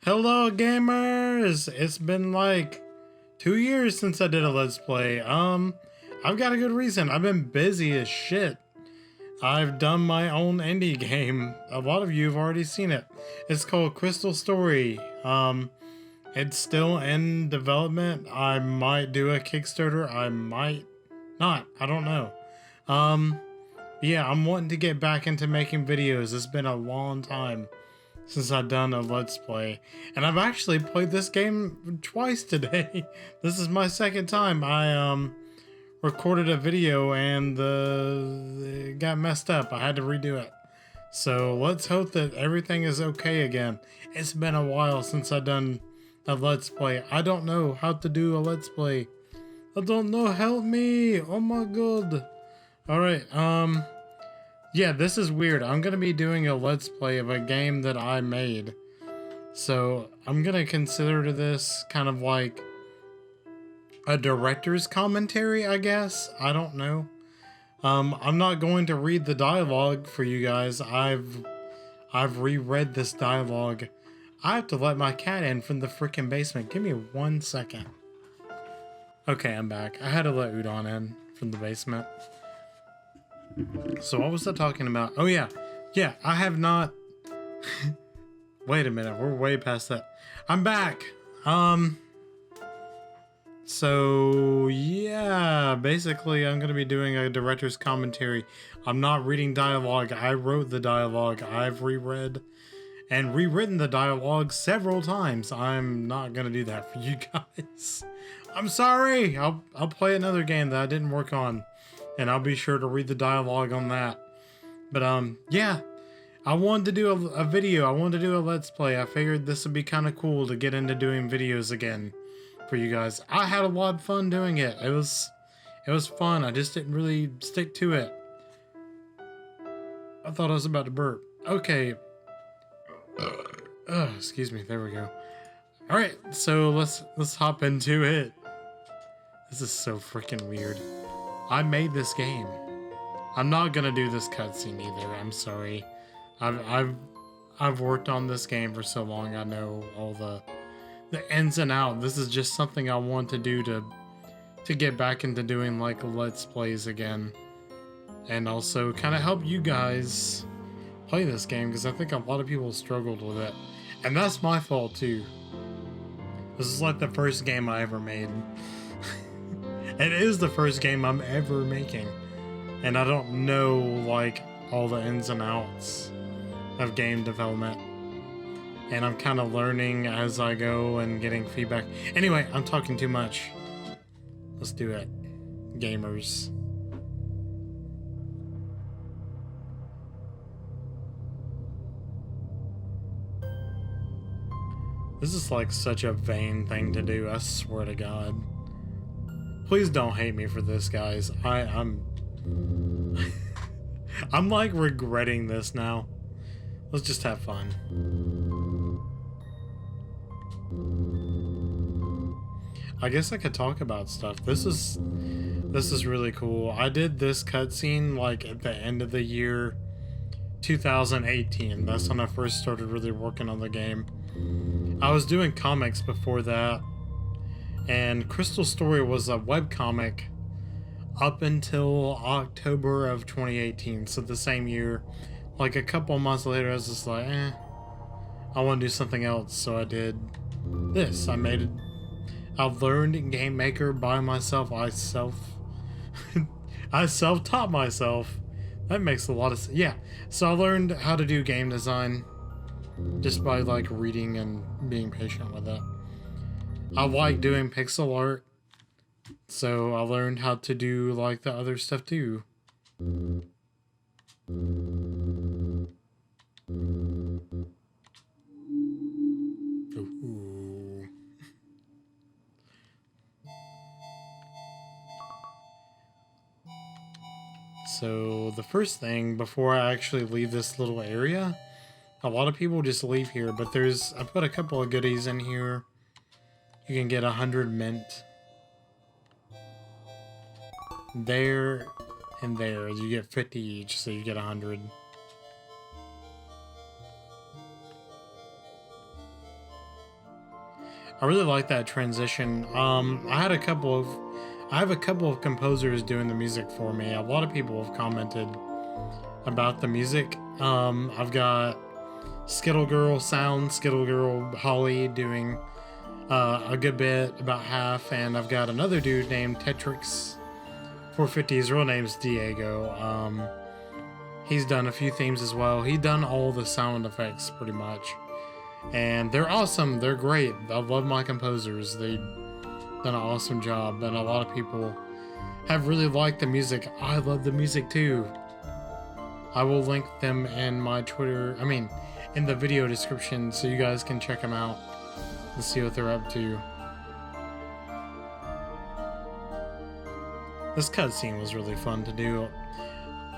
Hello gamers! It's been like 2 years since I did a Let's Play. I've got a good reason. I've been busy as shit. I've done my own indie game. A lot of you have already seen it. It's called Crystal Story. It's still in development. I might do a Kickstarter. I might not. I don't know. Yeah, I'm wanting to get back into making videos. It's been a long time since I've done a Let's Play. And I've actually played this game twice today. This is my second time. I recorded a video and it got messed up. I had to redo it. So let's hope that everything is okay again. It's been a while since I've done a Let's Play. I don't know how to do a Let's Play. I don't know, help me. Oh my god. Alright, yeah, this is weird. I'm gonna be doing a Let's Play of a game that I made. So I'm gonna consider this kind of like a director's commentary, I guess. I don't know. I'm not going to read the dialogue for you guys. I've reread this dialogue. I have to let my cat in from the freaking basement. Give me 1 second. Okay, I'm back. I had to let Udon in from the basement. So what was I talking about? Oh yeah. Yeah, I have not... Wait a minute, we're way past that. I'm back! So yeah, basically I'm gonna be doing a director's commentary. I'm not reading dialogue. I wrote the dialogue. I've reread and rewritten the dialogue several times. I'm not gonna do that for you guys. I'm sorry! I'll play another game that I didn't work on. And I'll be sure to read the dialogue on that. But yeah, I wanted to do a video. I wanted to do a Let's Play. I figured this would be kind of cool to get into doing videos again for you guys. I had a lot of fun doing it. It was fun. I just didn't really stick to it. I thought I was about to burp. Okay. Excuse me. There we go. All right, so let's hop into it. This is so freaking weird. I made this game. I'm not gonna do this cutscene either. I'm sorry. I've worked on this game for so long. I know all the ins and outs. This is just something I want to do to get back into doing like Let's Plays again, and also kind of help you guys play this game because I think a lot of people struggled with it, and that's my fault too. This is like the first game I ever made. It is the first game I'm ever making, and I don't know like all the ins and outs of game development, and I'm kind of learning as I go and getting feedback. Anyway, I'm talking too much. Let's do it, gamers. This is like such a vain thing to do, I swear to God. Please don't hate me for this, guys. I'm like regretting this now. Let's just have fun. I guess I could talk about stuff. This is really cool. I did this cutscene like at the end of the year 2018. That's when I first started really working on the game. I was doing comics before that. And Crystal Story was a webcomic up until October of 2018, so the same year. Like a couple months later, I was just like, I want to do something else, so I did this. I learned Game Maker by myself. I self-taught myself. That makes a lot of sense. Yeah, so I learned how to do game design just by like reading and being patient with it. I like doing pixel art, so I learned how to do like the other stuff too. Ooh. So the first thing before I actually leave this little area, a lot of people just leave here, but I put a couple of goodies in here. You can get 100 mint. There and there. You get 50 each, so you get 100. I really like that transition. I have a couple of composers doing the music for me. A lot of people have commented about the music. I've got SkittleGirlHolly doing a good bit, about half, and I've got another dude named Tetrix450. His real name's Diego. He's done a few themes as well. He's done all the sound effects pretty much. And they're awesome. They're great. I love my composers. They've done an awesome job. And a lot of people have really liked the music. I love the music too. I will link them in my Twitter. In the video description so you guys can check them out and see what they're up to. This cutscene was really fun to do.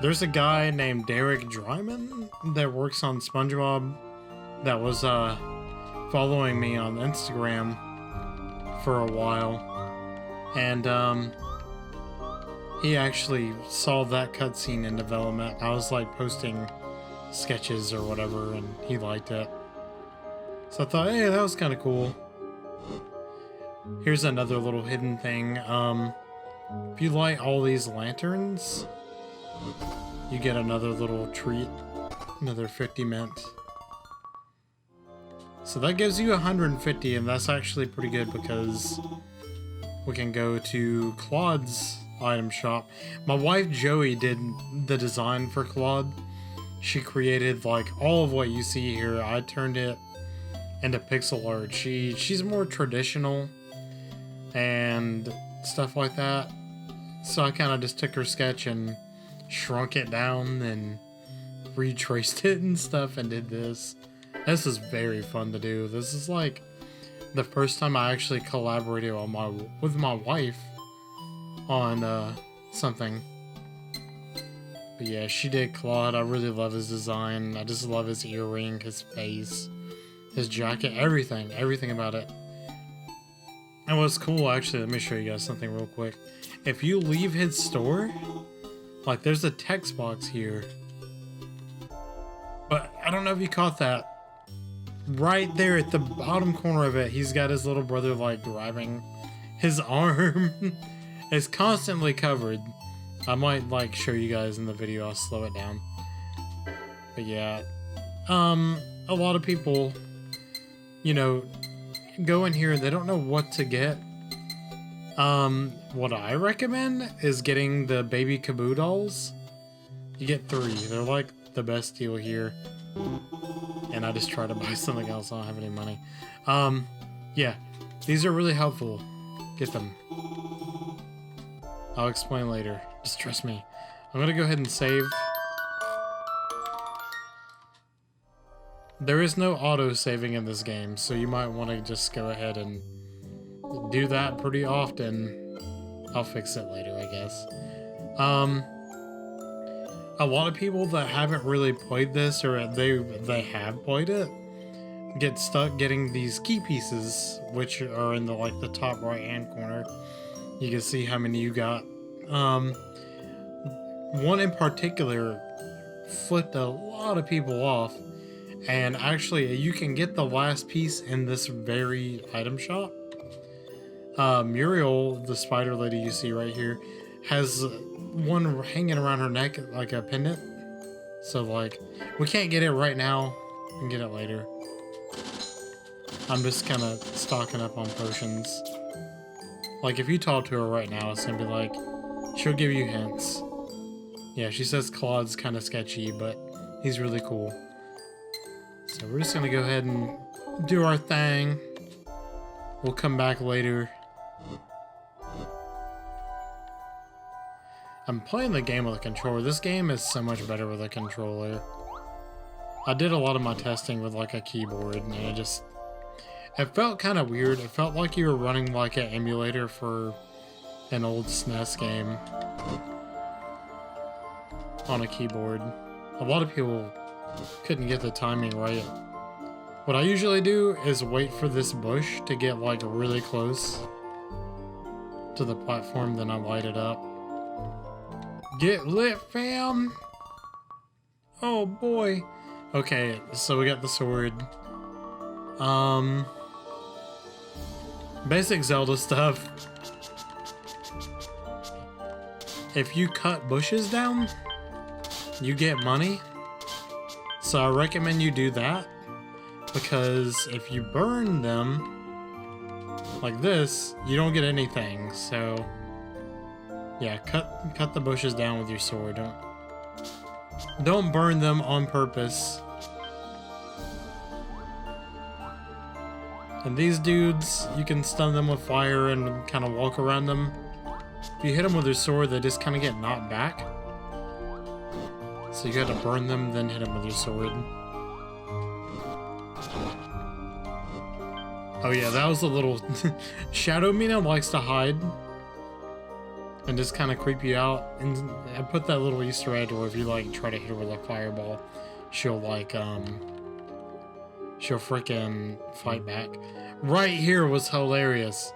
There's a guy named Derek Dryman that works on SpongeBob that was following me on Instagram for a while, and he actually saw that cutscene in development. I was like posting sketches or whatever, and he liked it, so I thought, hey, that was kind of cool. Here's another little hidden thing. If you light all these lanterns, you get another little treat, another 50 mint. So that gives you 150, and that's actually pretty good because we can go to Claude's item shop. My wife Joie did the design for Claude. She created like all of what you see here. I turned it into pixel art. She's more traditional and stuff like that. So I kind of just took her sketch and shrunk it down and retraced it and stuff and did this. This is very fun to do. This is like the first time I actually collaborated with my wife on something. But yeah, she did Claude. I really love his design. I just love his earring, his face, his jacket, everything about it. And what's cool, actually, let me show you guys something real quick. If you leave his store, like there's a text box here. But I don't know if you caught that. Right there at the bottom corner of it, he's got his little brother like driving. His arm is constantly covered. I might like show you guys in the video. I'll slow it down. But yeah, a lot of people, you know, go in here and they don't know what to get. What I recommend is getting the baby Kaboo dolls. You get 3. They're like the best deal here. And I just try to buy something else. I don't have any money. Yeah, these are really helpful. Get them. I'll explain later. Just trust me. I'm gonna go ahead and save. There is no auto saving in this game, so you might want to just go ahead and do that pretty often. I'll fix it later, I guess. A lot of people that haven't really played this, or they have played it, get stuck getting these key pieces, which are in the top right hand corner. You can see how many you got. One in particular flipped a lot of people off, and actually you can get the last piece in this very item shop. Muriel, the spider lady you see right here, has one hanging around her neck like a pendant. So like, we can't get it right now. We can get it later. I'm just kind of stocking up on potions. Like if you talk to her right now, it's gonna be like, she'll give you hints. Yeah, she says Claude's kind of sketchy, but he's really cool. So we're just gonna go ahead and do our thing. We'll come back later. I'm playing the game with a controller. This game is so much better with a controller. I did a lot of my testing with like a keyboard, and it felt kind of weird. It felt like you were running like an emulator for an old SNES game on a keyboard. A lot of people couldn't get the timing right. What I usually do is wait for this bush to get like really close to the platform, then I light it up. Get lit, fam! Oh boy. Okay, so we got the sword. Basic Zelda stuff. If you cut bushes down, you get money. So I recommend you do that, because if you burn them like this, you don't get anything. So yeah, cut the bushes down with your sword. Don't burn them on purpose. And these dudes, you can stun them with fire and kind of walk around them. If you hit them with your sword, they just kind of get knocked back. So you gotta burn them, then hit them with your sword. Oh yeah, that was a little... Shadow Mina likes to hide and just kind of creep you out. And I put that little Easter egg where if you like try to hit her with a fireball, she'll like she'll freaking fight back. Right here was hilarious.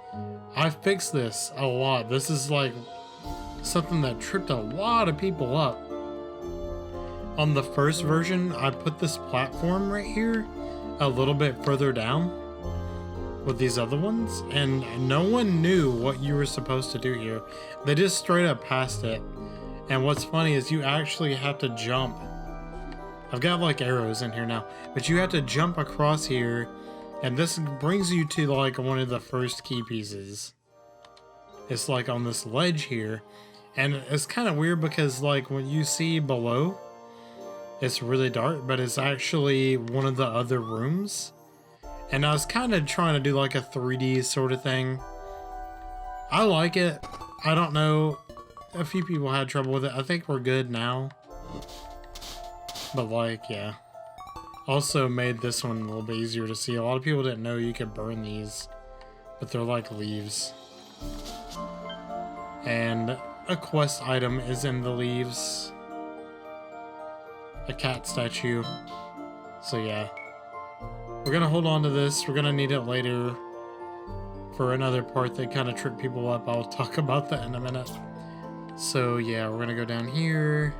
I fixed this a lot. This is like something that tripped a lot of people up. On the first version, I put this platform right here a little bit further down with these other ones, and no one knew what you were supposed to do here. They just straight up passed it. And what's funny is you actually have to jump. I've got like arrows in here now, but you have to jump across here, and this brings you to like one of the first key pieces. It's like on this ledge here, and it's kind of weird because like when you see below, it's really dark, but it's actually one of the other rooms. And I was kind of trying to do like a 3D sort of thing. I like it. I don't know. A few people had trouble with it. I think we're good now. But like, yeah. Also made this one a little bit easier to see. A lot of people didn't know you could burn these, but they're like leaves. And a quest item is in the leaves. A cat statue. So yeah. We're gonna hold on to this. We're gonna need it later for another part that kind of tripped people up. I'll talk about that in a minute. So yeah, we're gonna go down here.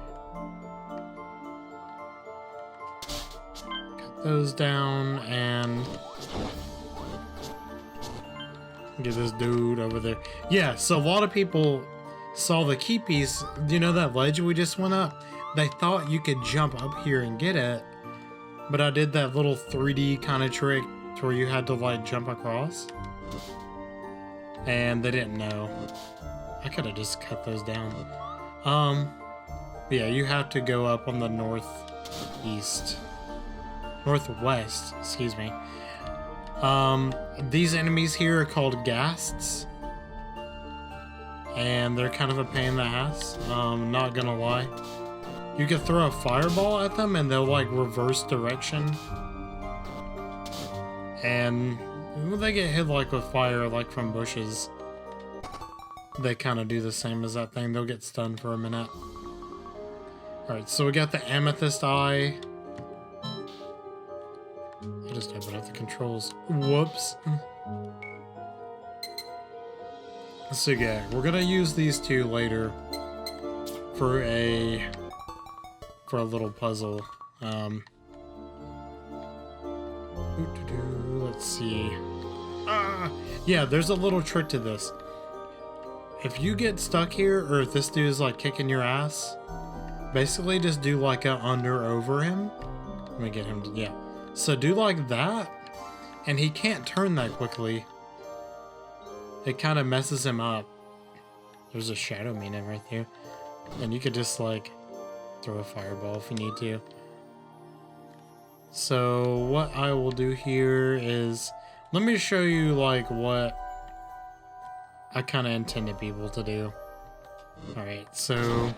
Cut those down and get this dude over there. Yeah, so a lot of people saw the key piece. You know that ledge we just went up? They thought you could jump up here and get it. But I did that little 3D kind of trick to where you had to like jump across. And they didn't know. I could have just cut those down. Yeah, you have to go up on the northwest, excuse me. These enemies here are called ghasts. And they're kind of a pain in the ass. Not gonna lie. You can throw a fireball at them and they'll like reverse direction. And when they get hit like with fire, like from bushes, they kind of do the same as that thing. They'll get stunned for a minute. Alright, so we got the amethyst eye. I just opened up the controls. Whoops. So yeah, we're gonna use these two later for a little puzzle. Let's see. Yeah, there's a little trick to this. If you get stuck here, or if this dude is like kicking your ass, basically just do like a under over him. Let me get him to, yeah. So do like that, and he can't turn that quickly. It kind of messes him up. There's a shadow Mina right there. And you could just like throw a fireball if you need to. So what I will do here is, let me show you like what I kind of intended people to do. Alright, so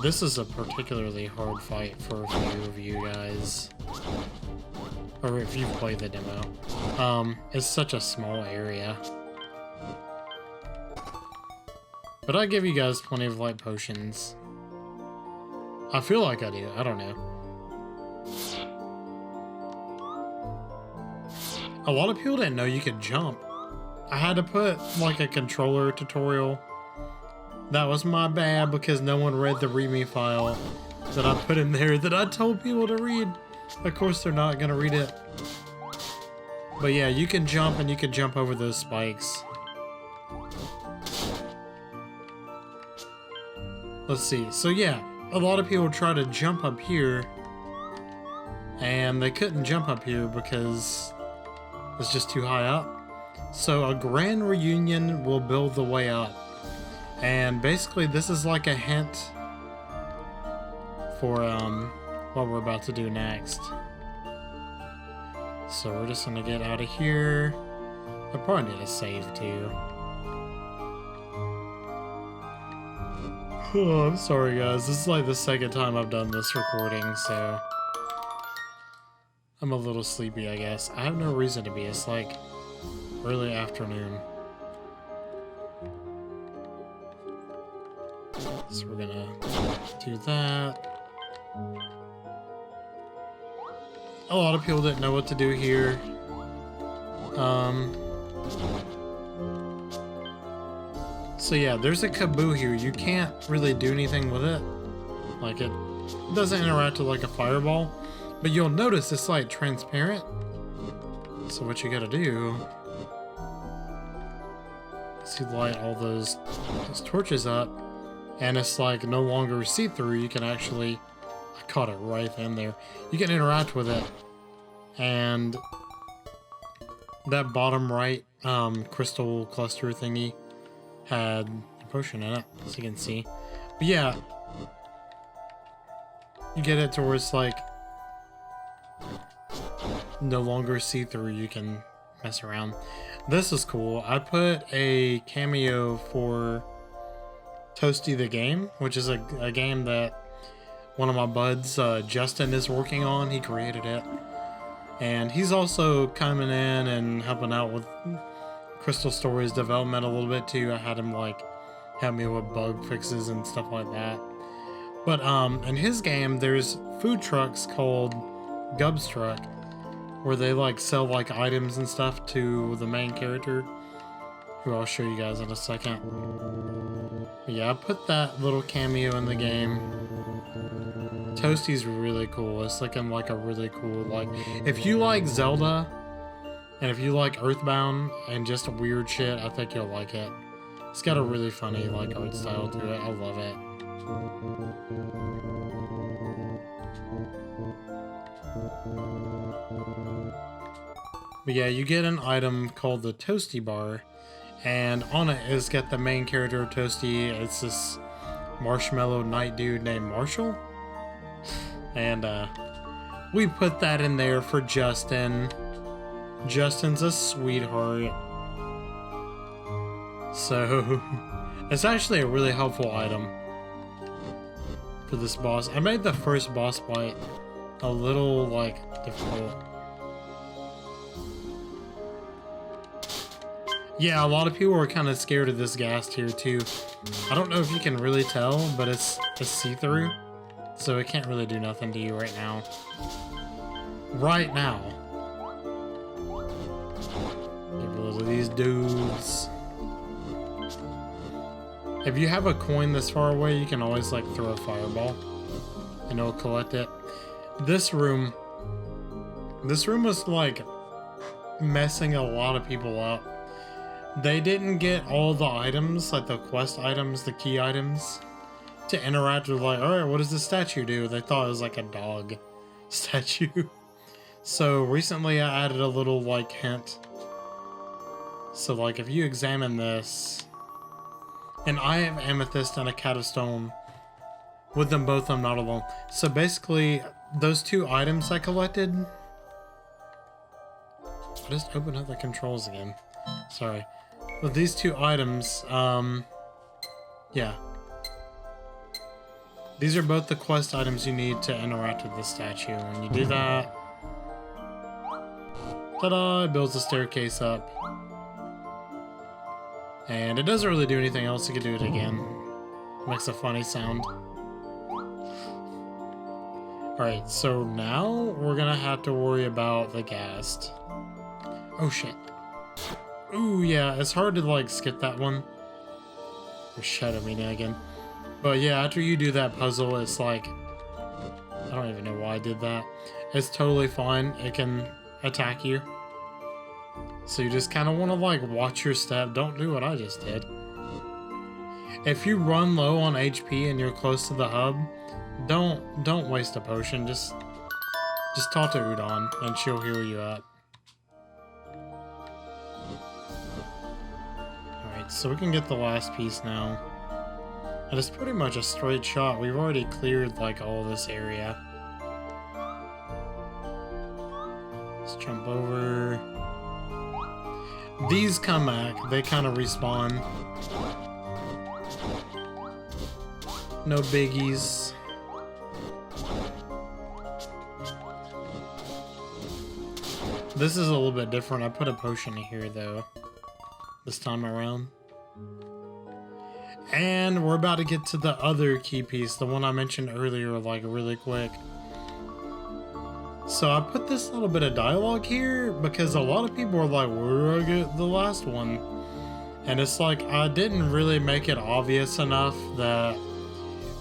this is a particularly hard fight for a few of you guys. Or if you've played the demo. It's such a small area. But I give you guys plenty of light potions. I feel like I do. I don't know. A lot of people didn't know you could jump. I had to put like a controller tutorial. That was my bad because no one read the README file that I put in there that I told people to read. Of course they're not gonna read it. But yeah, you can jump and you can jump over those spikes. Let's see. So yeah, a lot of people try to jump up here and they couldn't jump up here because it's just too high up. So a grand reunion will build the way up. And basically this is like a hint for what we're about to do next. So we're just gonna get out of here. I probably need a save too. Oh, I'm sorry guys, this is like the second time I've done this recording, so I'm a little sleepy, I guess. I have no reason to be, it's like early afternoon. So we're gonna do that. A lot of people didn't know what to do here. So yeah, there's a Kaboo here. You can't really do anything with it. Like it doesn't interact with like a fireball, but you'll notice it's like transparent. So what you gotta do is you light all those torches up and it's like no longer see-through. You can actually, I caught it right in there. You can interact with it. And that bottom right crystal cluster thingy had a potion in it, as you can see. But yeah, you get it to where it's like no longer see-through. You can mess around. This is cool. I put a cameo for Toasty the game, which is a game that one of my buds, Justin, is working on. He created it. And he's also coming in and helping out with Crystal Stories development a little bit too. I had him like help me with bug fixes and stuff like that. But in his game, there's food trucks called Gub's Truck, where they like sell like items and stuff to the main character, who I'll show you guys in a second. But yeah, I put that little cameo in the game. Toasty's really cool. It's looking like a really cool, like, if you like Zelda and if you like Earthbound and just weird shit, I think you'll like it. It's got a really funny like art style to it. I love it. But yeah, you get an item called the Toasty Bar, and on it is got the main character of Toasty. It's this marshmallow knight dude named Marshall. And we put that in there for Justin. Justin's a sweetheart. So it's actually a really helpful item for this boss. I made the first boss fight a little like difficult. Yeah, a lot of people are kind of scared of this ghast here too. I don't know if you can really tell, but it's see-through. So it can't really do nothing to you right now. Right now. Get rid of these dudes. If you have a coin this far away, you can always like throw a fireball and it'll collect it. This room was like messing a lot of people up. They didn't get all the items, like the quest items, the key items, to interact with like, alright, what does this statue do? They thought it was like a dog statue. So recently I added a little like hint. So like if you examine this, and I have amethyst and a cat of stone. With them both, I'm not alone. So basically, those two items I collected. I just opened up the controls again. Sorry. With these two items, yeah. These are both the quest items you need to interact with the statue. When you do that, ta-da, it builds the staircase up. And it doesn't really do anything else. You can do it again. It makes a funny sound. Alright, so now we're gonna have to worry about the ghast. Oh shit. Ooh, yeah, it's hard to like skip that one. Or Shadow Mina again. But yeah, after you do that puzzle, it's like I don't even know why I did that. It's totally fine. It can attack you. So you just kind of want to like watch your step. Don't do what I just did. If you run low on HP and you're close to the hub, don't waste a potion. Just talk to Udon and she'll heal you up. Alright, so we can get the last piece now. And it's pretty much a straight shot. We've already cleared like all this area. Let's jump over. These come back. They kind of respawn. No biggies. This is a little bit different. I put a potion in here though, this time around. And we're about to get to the other key piece, the one I mentioned earlier, like really quick. So I put this little bit of dialogue here because a lot of people are like, where do I get the last one? And it's like, I didn't really make it obvious enough that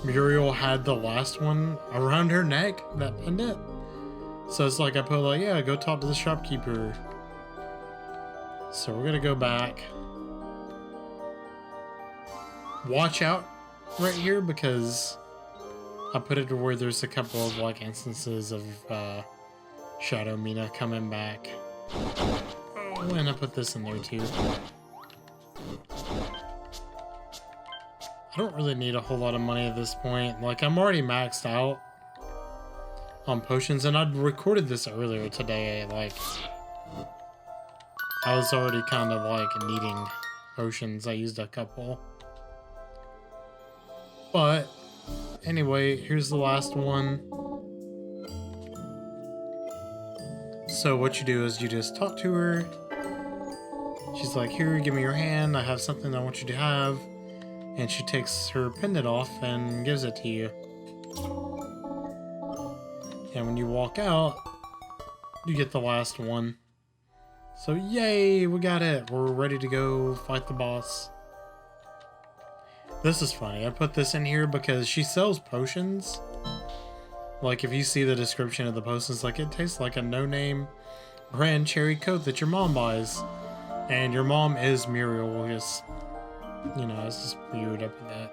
Muriel had the last one around her neck, that pendant. So it's like I put like, yeah, go talk to the shopkeeper. So we're gonna go back. Watch out right here because I put it to where there's a couple of like instances of Shadow Mina coming back. Oh, and I put this in there too. I don't really need a whole lot of money at this point. Like, I'm already maxed out on potions, and I'd recorded this earlier today. Like, I was already kind of like needing potions. I used a couple. But anyway, here's the last one. So what you do is you just talk to her. She's like, here, give me your hand. I have something I want you to have. And she takes her pendant off and gives it to you. And when you walk out, you get the last one. So yay, we got it. We're ready to go fight the boss. This is funny. I put this in here because she sells potions. Like, if you see the description of the potions, like, it tastes like a no-name brand cherry coke that your mom buys. And your mom is Muriel. Just, you know, it's just weird up with that.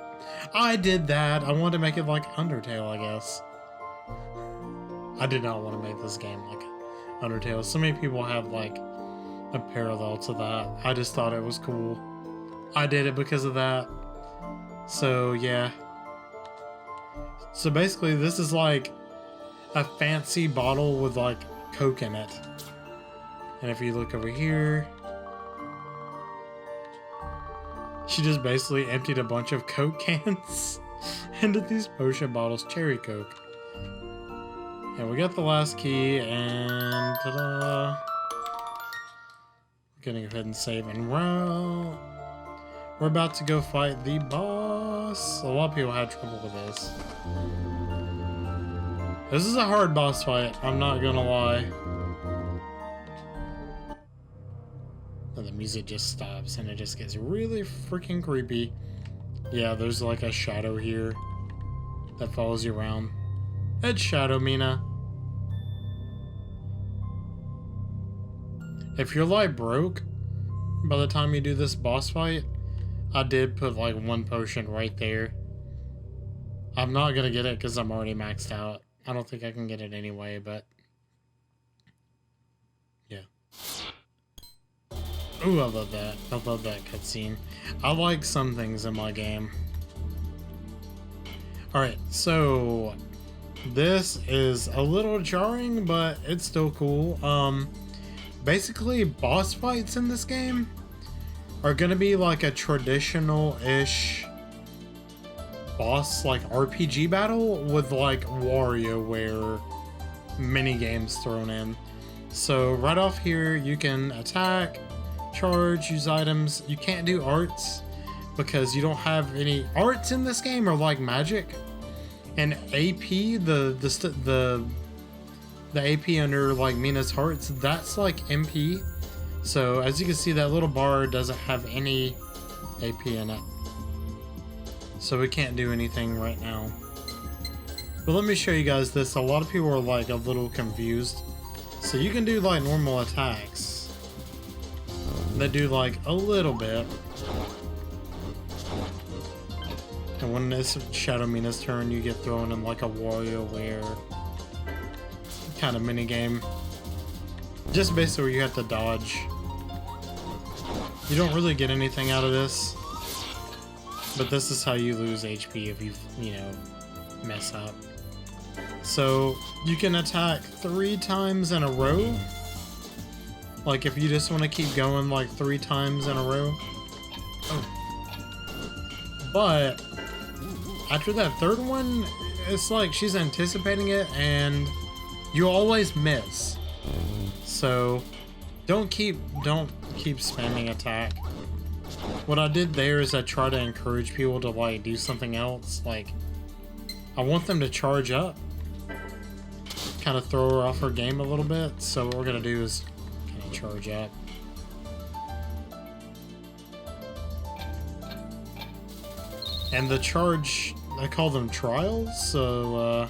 I did that. I wanted to make it like Undertale, I guess. I did not want to make this game like Undertale. So many people have like a parallel to that. I just thought it was cool. I did it because of that. So yeah. So basically this is like a fancy bottle with like Coke in it. And if you look over here, she just basically emptied a bunch of Coke cans into these potion bottles, cherry Coke. And we got the last key, and ta-da! Gonna go ahead and save and roll. We're about to go fight the boss. A lot of people had trouble with this. This is a hard boss fight, I'm not gonna lie. And the music just stops and it just gets really freaking creepy. Yeah, there's like a shadow here that follows you around. It's Shadow Mina. If you're like broke by the time you do this boss fight, I did put like one potion right there. I'm not gonna get it because I'm already maxed out. I don't think I can get it anyway, but yeah. Ooh, I love that. I love that cutscene. I like some things in my game. Alright, so this is a little jarring, but it's still cool. Basically, boss fights in this game are gonna be like a traditional-ish boss, like RPG battle with like WarioWare mini games thrown in. So right off here, you can attack, charge, use items. You can't do arts because you don't have any arts in this game, or like magic. And AP, the AP under like Mina's hearts, that's like MP. So as you can see, that little bar doesn't have any AP in it. So we can't do anything right now. But let me show you guys this. A lot of people are like a little confused. So you can do like normal attacks. They do like a little bit. And when it's Shadow Mina's turn, you get thrown in like a WarioWare kind of mini game. Just basically where you have to dodge. You don't really get anything out of this. But this is how you lose HP if you know, mess up. So you can attack 3 times in a row. Like if you just want to keep going like 3 times in a row. Oh. But after that 3rd one, it's like she's anticipating it and you always miss. So don't keep spamming attack. What I did there is I try to encourage people to like do something else. Like I want them to charge up. Kind of throw her off her game a little bit. So what we're gonna do is kind of charge up. And the charge, I call them trials. So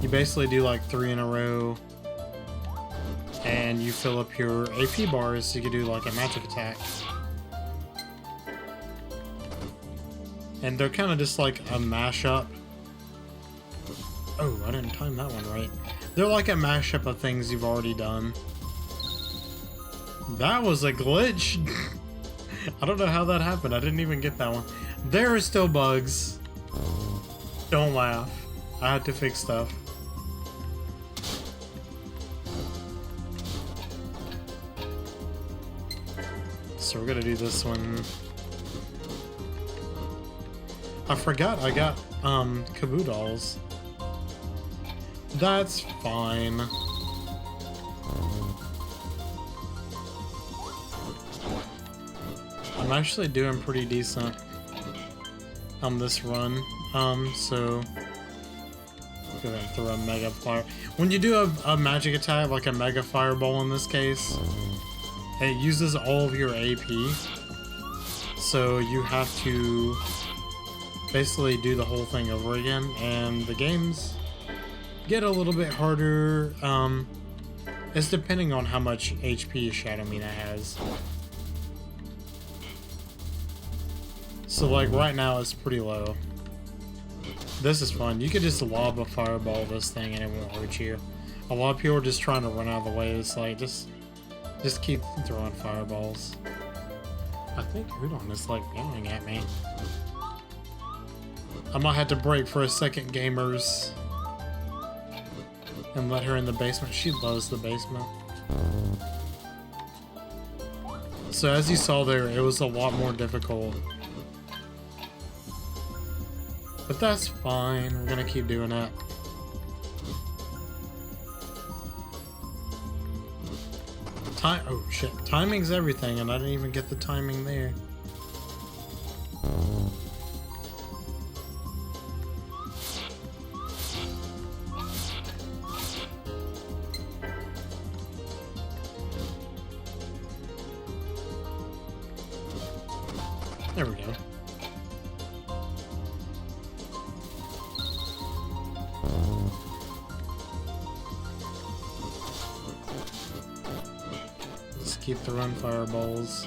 you basically do like 3 in a row. And you fill up your AP bars so you can do like a magic attack. And they're kind of just like a mashup. Oh, I didn't time that one right. They're like a mashup of things you've already done. That was a glitch. I don't know how that happened. I didn't even get that one. There are still bugs. Don't laugh. I had to fix stuff. So we're gonna do this one. I forgot I got caboodles. That's fine. I'm actually doing pretty decent on this run. So go ahead and throw a mega fire. When you do a magic attack, like a mega fireball in this case, it uses all of your AP. So you have to basically do the whole thing over again, and the games get a little bit harder. It's depending on how much HP Shadow Mina has. So like right now it's pretty low. This is fun. You could just lob a fireball this thing and it won't hurt you. A lot of people are just trying to run out of the way. It's like just keep throwing fireballs. I think Udon is like yelling at me. I might have to break for a second, gamers, and let her in the basement. She loves the basement. So as you saw there, it was a lot more difficult. But that's fine. We're gonna keep doing that. Oh shit. Timing's everything, and I didn't even get the timing there. There we go. Let's keep throwing fireballs.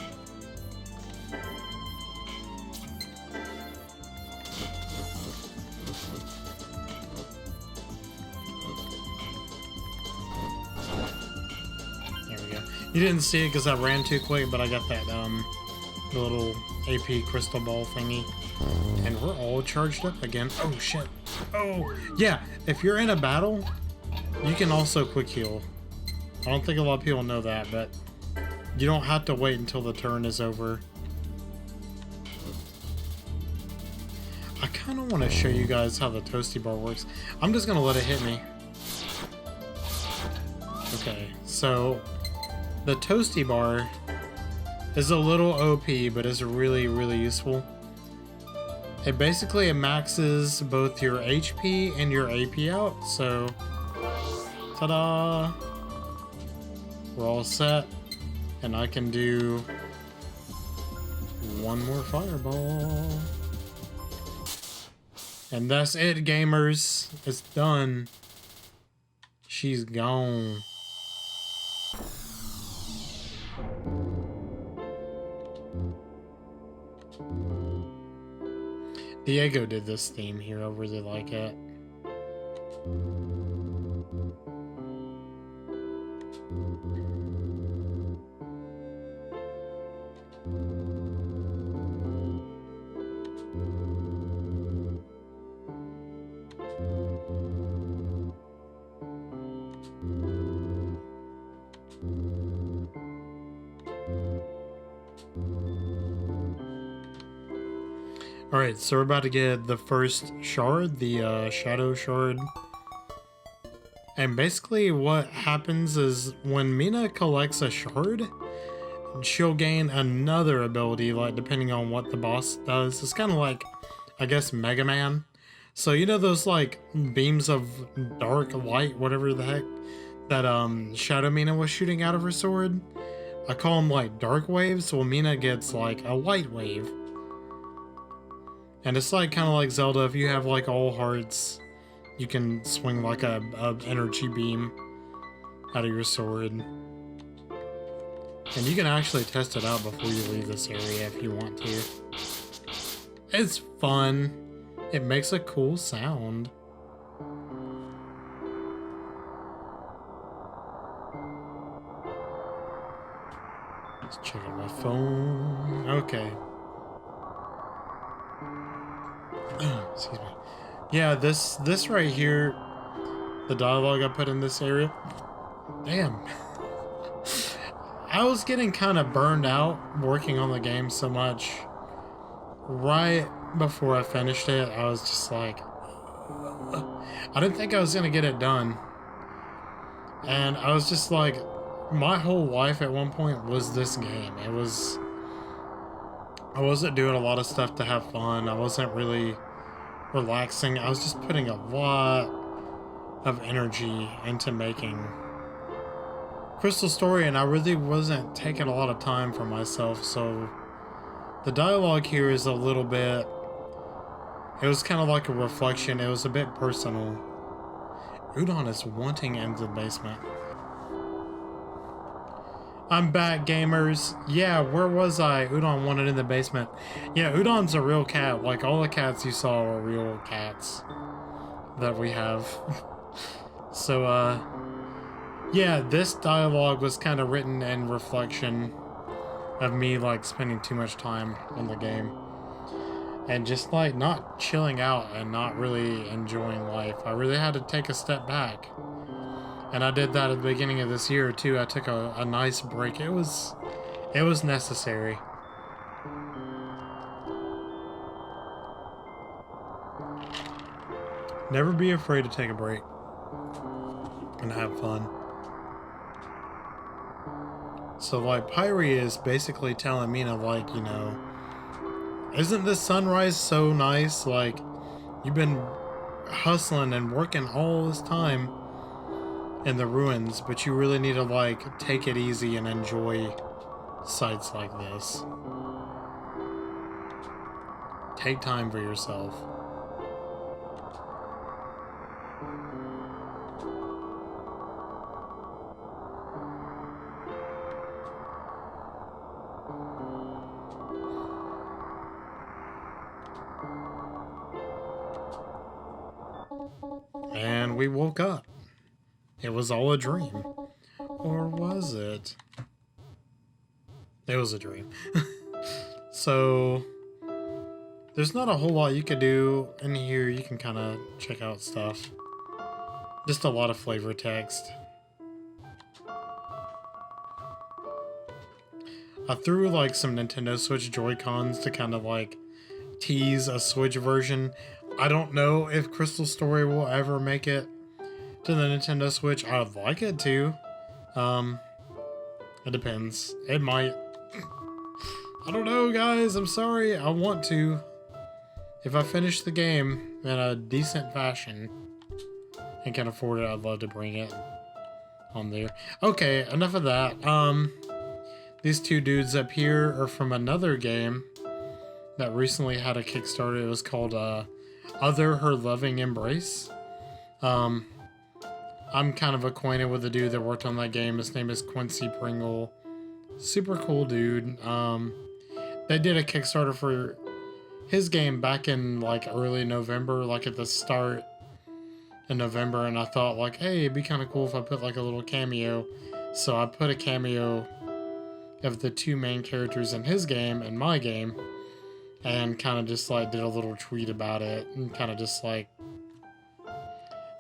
There we go. You didn't see it because I ran too quick, but I got that the little AP crystal ball thingy. And we're all charged up again. Oh shit. Oh yeah, if you're in a battle, you can also quick heal. I don't think a lot of people know that, but you don't have to wait until the turn is over. I kind of want to show you guys how the Toasty bar works. I'm just gonna let it hit me. Okay, so the Toasty bar is a little OP, but it's really, really useful. It basically maxes both your HP and your AP out, so ta-da! We're all set, and I can do one more fireball. And that's it, gamers. It's done. She's gone. Diego did this theme here. I really like it. Alright, so we're about to get the first shard, the shadow shard. And basically what happens is when Mina collects a shard, she'll gain another ability, like depending on what the boss does. It's kind of like, I guess, Mega Man. So you know those like beams of dark light, whatever the heck, that Shadow Mina was shooting out of her sword? I call them like dark waves. Well, Mina gets like a light wave. And it's like kind of like Zelda. If you have like all hearts, you can swing like a energy beam out of your sword. And you can actually test it out before you leave this area if you want to. It's fun. It makes a cool sound. Let's check out my phone. Okay. Excuse me. Yeah, this right here, the dialogue I put in this area. Damn. I was getting kind of burned out working on the game so much. Right before I finished it, I was just like, I didn't think I was gonna get it done. And I was just like, my whole life at one point was this game. I wasn't doing a lot of stuff to have fun. I wasn't really relaxing. I was just putting a lot of energy into making Crystal Story, and I really wasn't taking a lot of time for myself, so the dialogue here is a little bit, it was kind of like a reflection. It was a bit personal. Udon is wanting into the basement. I'm back, gamers. Yeah, where was I? Udon wanted in the basement. Yeah, Udon's a real cat. Like, all the cats you saw are real cats that we have. So, yeah, this dialogue was kind of written in reflection of me, like, spending too much time on the game. And just, like, not chilling out and not really enjoying life. I really had to take a step back. And I did that at the beginning of this year too. I took a nice break. It was necessary. Never be afraid to take a break and have fun. So like Pyrie is basically telling Mina, like, you know, isn't this sunrise so nice? Like, you've been hustling and working all this time in the ruins, but you really need to like take it easy and enjoy sights like this. Take time for yourself. And we woke up. It was all a dream. Or was it? It was a dream. So, there's not a whole lot you could do in here. You can kind of check out stuff. Just a lot of flavor text. I threw like some Nintendo Switch Joy-Cons to kind of like tease a Switch version. I don't know if Crystal Story will ever make it to the Nintendo Switch. I would like it to. It depends. It might. I don't know, guys. I'm sorry. I want to. If I finish the game in a decent fashion and can afford it, I'd love to bring it on there. Okay, enough of that. These two dudes up here are from another game that recently had a Kickstarter. It was called Other Her Loving Embrace. I'm kind of acquainted with the dude that worked on that game. His name is Quincy Pringle. Super cool dude. They did a Kickstarter for his game back in like early November, like at the start in November, and I thought like, hey, it'd be kind of cool if I put like a little cameo. So I put a cameo of the two main characters in his game and my game, and kind of just like did a little tweet about it and kind of just like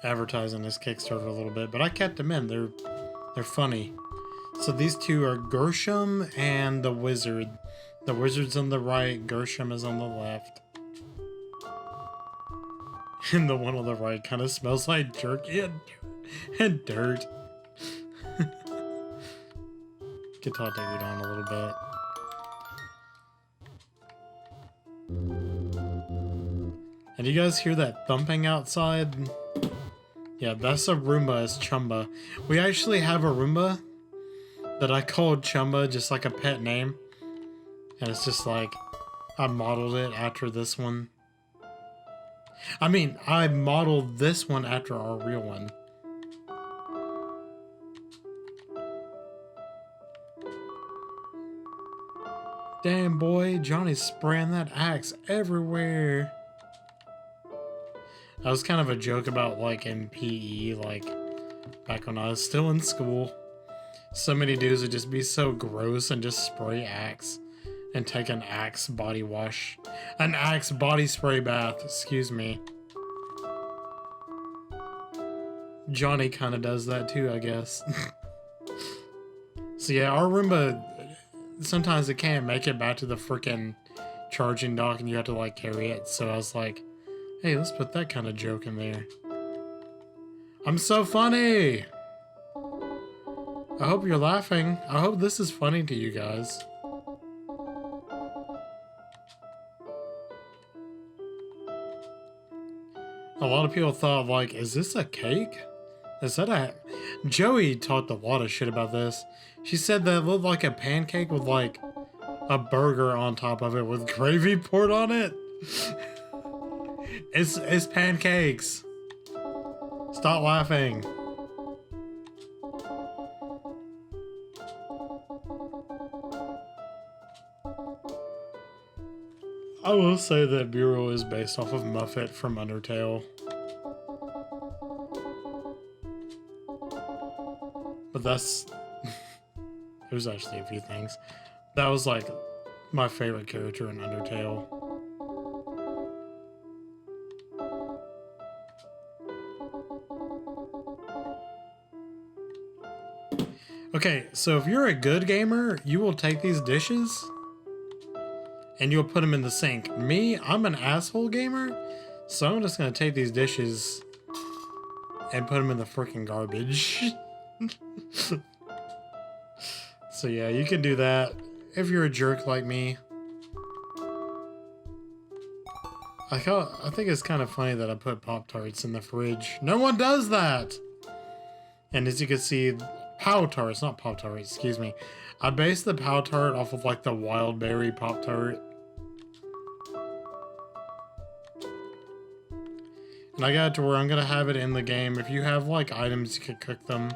advertising this Kickstarter a little bit. But I kept them in. They're funny. So these two are Gershom and the Wizard. The Wizard's on the right, Gershom is on the left. And the one on the right kind of smells like jerky and dirt. Get that dude on a little bit. And you guys hear that thumping outside? Yeah, that's a Roomba, it's Chumba. We actually have a Roomba that I called Chumba, just like a pet name. And it's just like, I modeled it after this one. I mean, I modeled this one after our real one. Damn, boy, Johnny's spraying that axe everywhere. That was kind of a joke about, like, in PE, like, back when I was still in school. So many dudes would just be so gross and just spray axe. And take an axe body wash. An axe body spray bath, excuse me. Johnny kind of does that too, I guess. So yeah, our Roomba, sometimes it can't make it back to the freaking charging dock and you have to like carry it. So I was like, hey, let's put that kind of joke in there. I'm so funny! I hope you're laughing. I hope this is funny to you guys. A lot of people thought, like, is this a cake? Is that a... Joie talked a lot of shit about this. She said that it looked like a pancake with, like, a burger on top of it with gravy poured on it. It's pancakes. Stop laughing. I will say that Bureau is based off of Muffet from Undertale. But that's... There's actually a few things. That was like my favorite character in Undertale. Okay, so if you're a good gamer, you will take these dishes and you'll put them in the sink. Me, I'm an asshole gamer, so I'm just gonna take these dishes and put them in the freaking garbage. So yeah, you can do that if you're a jerk like me. I think it's kind of funny that I put Pop-Tarts in the fridge. No one does that! And as you can see, Pow-Tarts, not Pop-Tart, excuse me. I based the Pow-Tart off of like the wild berry Pop-Tart. And I got it to where I'm gonna have it in the game. If you have like items, you can cook them.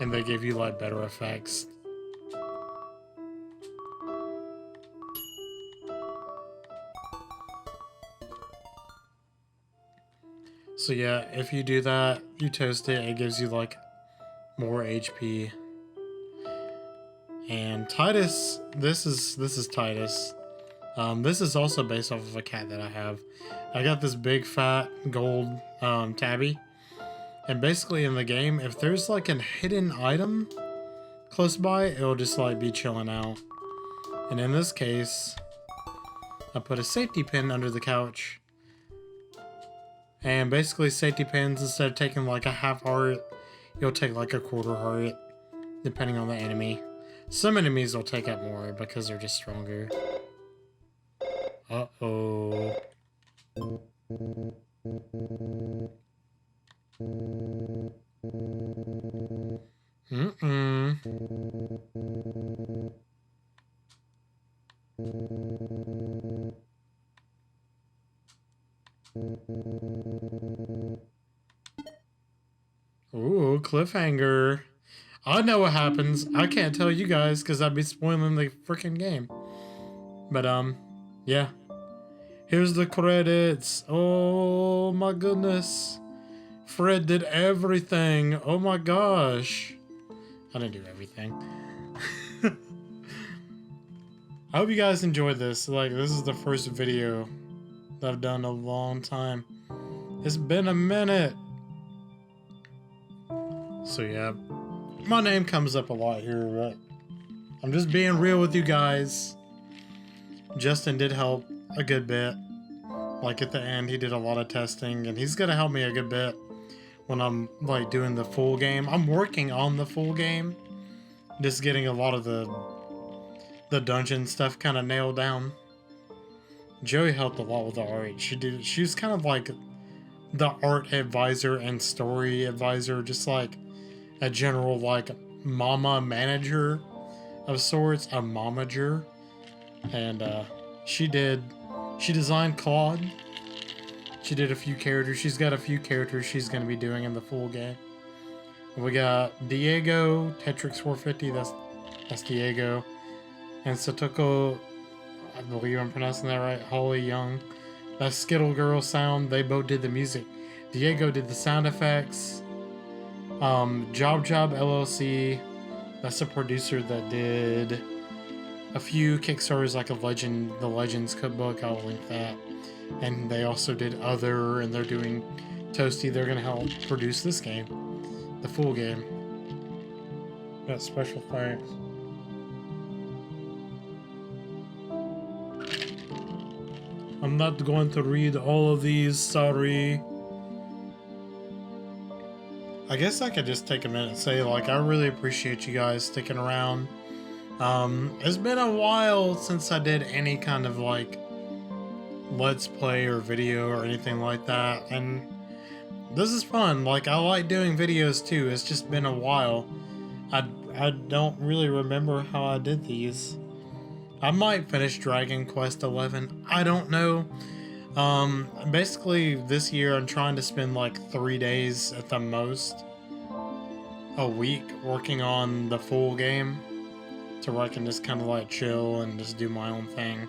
And they give you like better effects. So yeah, if you do that, you toast it, it gives you like more HP. And Titus, this is Titus. This is also based off of a cat that I have. I got this big fat gold tabby. And basically in the game, if there's like a hidden item close by, it'll just like be chilling out. And in this case, I put a safety pin under the couch. And basically safety pins, instead of taking like a half heart, you'll take like a quarter heart, depending on the enemy. Some enemies will take up more because they're just stronger. Uh-oh. Mm-mm. cliffhanger. I know what happens. I can't tell you guys because I'd be spoiling the freaking game. But, yeah. Here's the credits. Oh my goodness. Fred did everything. Oh my gosh. I didn't do everything. I hope you guys enjoyed this. Like, this is the first video that I've done in a long time. It's been a minute. So yeah, my name comes up a lot here, but I'm just being real with you guys. Justin did help a good bit. Like at the end, he did a lot of testing, and he's gonna help me a good bit when I'm like doing the full game. I'm working on the full game, just getting a lot of the dungeon stuff kind of nailed down. Joie helped a lot with the art. She was kind of like the art advisor and story advisor, just like a general like mama manager of sorts, a momager. And she designed Claude. She did a few characters. She's got a few characters she's going to be doing in the full game. We got Diego, Tetrix 450, that's Diego. And Satoko, I believe I'm pronouncing that right, Holly Young. That's Skittle Girl sound. They both did the music. Diego did the sound effects. Job LLC, that's a producer that did a few Kickstarters like the Legends Cookbook. I'll link that. And they also did other, and they're doing Toasty. They're going to help produce this game, the full game. Got special thanks. I'm not going to read all of these, sorry. I guess I could just take a minute and say, like, I really appreciate you guys sticking around. It's been a while since I did any kind of, like, Let's Play or video or anything like that, and this is fun. Like, I like doing videos, too. It's just been a while. I don't really remember how I did these. I might finish Dragon Quest 11. I don't know. Basically, this year I'm trying to spend like 3 days at the most a week working on the full game, to where I can just kind of like chill and just do my own thing.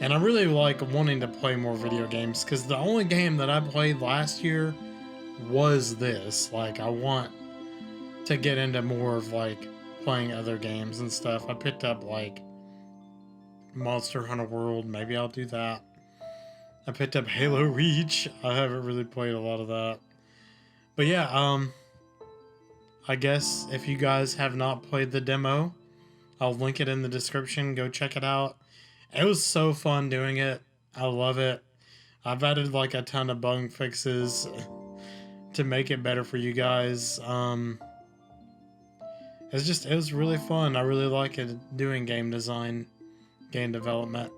And I really like wanting to play more video games, because the only game that I played last year was this. Like, I want to get into more of like playing other games and stuff. I picked up like Monster Hunter World, maybe I'll do that. I picked up Halo Reach. I haven't really played a lot of that. But yeah, I guess if you guys have not played the demo, I'll link it in the description. Go check it out. It was so fun doing it. I love it. I've added like a ton of bug fixes to make it better for you guys. It was really fun. I really like it doing game design, game development.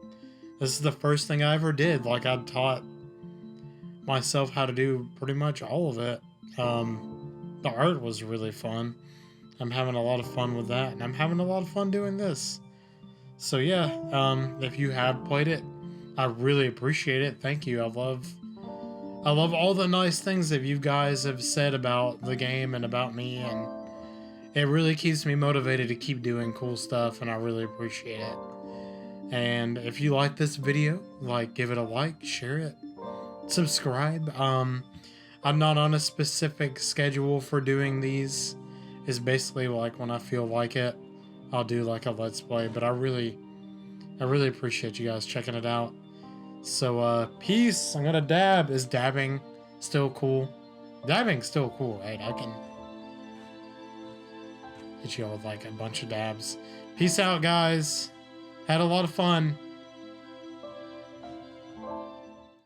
This is the first thing I ever did. Like, I taught myself how to do pretty much all of it. The art was really fun. I'm having a lot of fun with that, and I'm having a lot of fun doing this. So yeah, if you have played it, I really appreciate it. Thank you. I love all the nice things that you guys have said about the game and about me, and it really keeps me motivated to keep doing cool stuff, and I really appreciate it. And if you like this video, like, give it a like, share it, subscribe. I'm not on a specific schedule for doing these. It's basically like when I feel like it, I'll do like a Let's Play. But I really appreciate you guys checking it out. So peace. I'm gonna dab. Is dabbing still cool? Dabbing's still cool, right? I can hit you all with like a bunch of dabs. Peace out, guys. Had a lot of fun.